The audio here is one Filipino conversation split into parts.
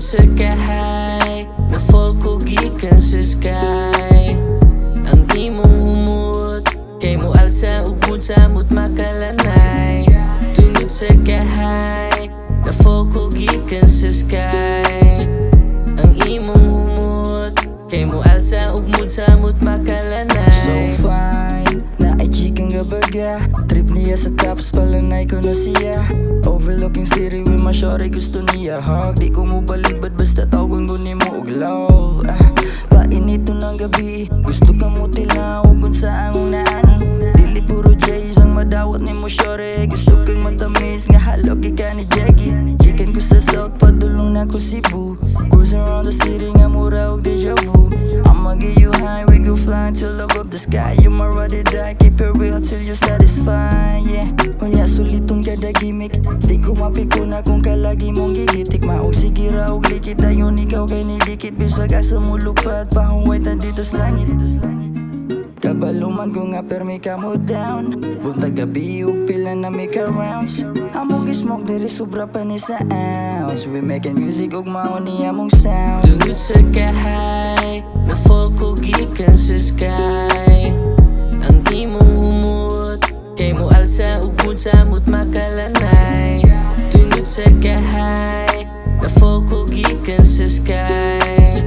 sa kahay, na-fall ko gikan sa sky. Ang imong humot, kay mo alsa ug bud samot makalanay. Tungod sa kahay, na-fall ko gikan sa sky. Ang imong humot, kay mo alsa ug bud samot makalanay. So fine, na ay chikang gabaga. Trip niya sa tops, palanay ko na siya. Overlooking city with my shawty, gusto niya hug. Di ko mo balibad, basta tawgon ko ni mo og love. Painiton ng gabi, gusto ka mo tilawag kung saan ang naani. Dili puro J's ang madawat ni mo shawty. Gusto kang matamis, nga halok gikan ni Jaggy. Gikan ko sa south, padulong na ko Cebu. Cruise around the city, nga mura og deja vu. I'ma get you high, we go flying till above the sky. You my ride or die, keep it real till you're satisfied, yeah. Unya sulitong kada gimmick, di ko mapikuna kung kalagi mong gigitik. Maog sige ra og likit, ayon ikaw kay nidikit. Bisag asa mo lupad, pahungway ta dito sa langit. Kabaluman ko nga permi ka mo down. Buntag gabi ug pila na make rounds. Among smoke diri sobra pa ni sa ounce. We making music ug mao ni among sounds. Tungod sa kahay, na-fall ko gikan sa sky. Ang imong humot, kay mo alsa ug bud samot makalanay. Tungod sa kahay, na-fall ko gikan sa sky.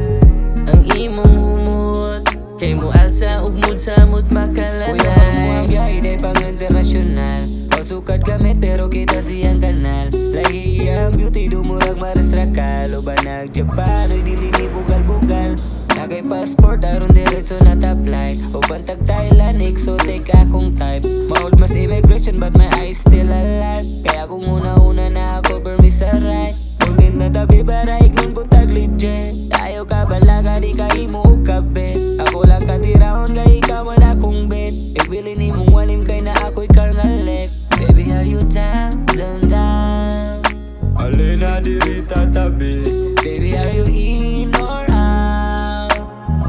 Ang imong humot, kay mo alsa ug bud samot makalanay. Kuya mo ang biyahe day pang internasyonal. Pasukad gamit pero kita siyang kanal. Lagi ang beauty dumurag marastrakal. O ba nag-Japan o'y dili ni bugal-bugal. Nakay passport aron diretso na taplay. O bantag Thailand exotic akong type. Maold mas immigration but my eyes still alive. Kaya kung una-una na ako permis sa right. Kundin na tabi baraik nun butag legit. Tayo ka balaga di ka imo ug kabit. Ako lang katiraon kay ikaw man akong bet. Ibili ni mong walim kay na ako'y karngalit. Baby are you down, down, down? Alin na diri tatabi. Baby are you in or out?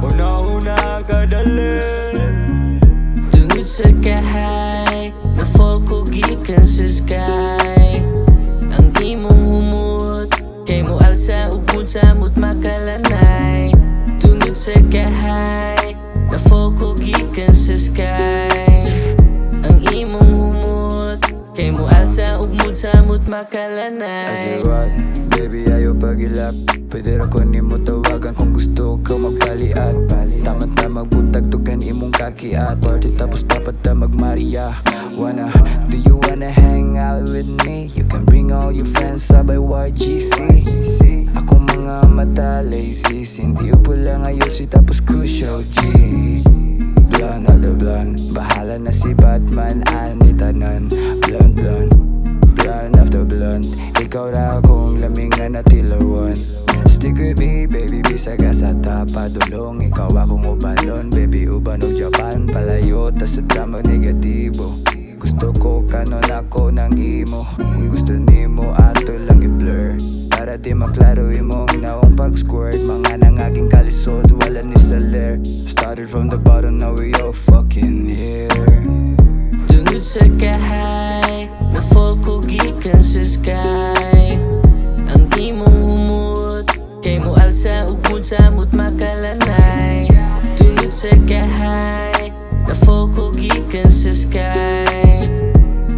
Una-una ka dali. Tungod sa kahay, na-fall ko gikan sa sky. Ang imong humot, kay mo alsa ug bud samot makalanay. Tungod sa kahay, na-fall ko gikan sa sky. Ang imong humot, kay mo alsa ug bud samot makalanay. As you ride, baby ayaw pagilap. Pwede ra ko nimo tawagan kung gusto ka magbalian. Tama-tama magbuntag tugan imong kakiat. Party tapos dapat ta magmaria. Do you wanna hang out with me? You can bring all your friends sabay YGC. Ako mga mata lazy, hindi upo lang ayosi tapos kusyo G. Blonde after blonde, bahala na si Batman, anitanan. Blonde blonde, blonde after blonde. Ikaw ra akong lamingan na tilawan. Stick with me, baby, bisag sa tapa dulong. Ikaw akong ubanon, baby, uban o Japan. Palayo, tas sa drama negatibo. Gusto ko kanon ako ng imo. Gusto nimo ato lang i-blur. Para di maklaro imong naong pag-squirt. Mga nangaging kalisod, wala ni sa lair. Started from the bottom, now we all fucking here. Tungod sa kahay, na-fall ko gikan sa sky. Ang imong humot, kay mo alsa ug bud samot makalanay. Tungod sa kahay, na-fall ko gikan sa sky.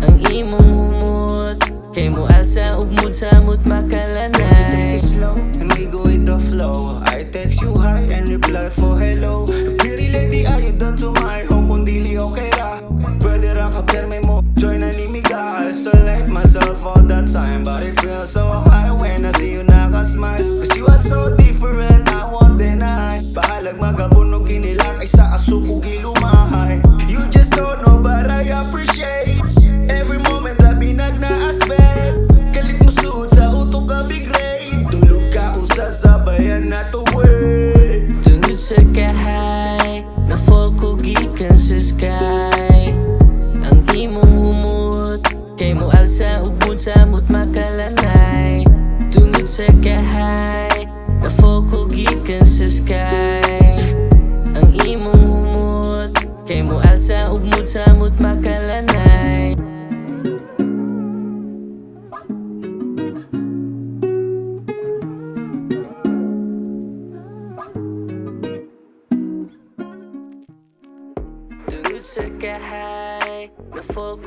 Ang imong humot, kay mo alsa ug bud samot makalanay. Take it slow and we go with the flow. I text you hi and reply for hello. Pretty lady, are you done to my home? Kung dili okay ra, pwede ra ka perme mo. Join na ni Miga. I isolate myself all the time, but it feels so high when I see you naka-smile. Cause you are so different, I won't deny. Bahalag magabunog kinilak ay sa asuko gilumahay. You just don't know but I appreciate every moment labi nagna-aspect. Kalit mo suot sa utok ka big grade. Tulog ka usa sabayan na to way. Tungod sa kahay, na-fall ko gikan sa sky. Ang imong humot, kay mo alsa ug bud samot makalanay. Tungod sa kahay, na-fall ko gikan sa sky. Ang imong humot, kay mo alsa ug bud samot makalanay. sa kahay na folk